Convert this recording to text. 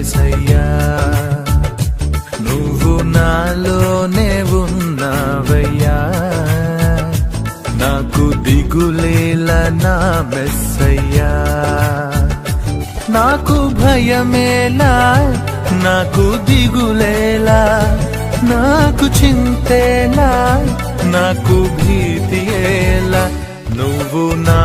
యేసయ్యా నువ్వు నాలోనే ఉన్నావయ్యా నాకు దిగులేలా నా మెస్సయ్యా నాకు భయమేలా నాకు దిగులేలా నాకు చింతేలా నాకు భీతియేలా నువ్వు నా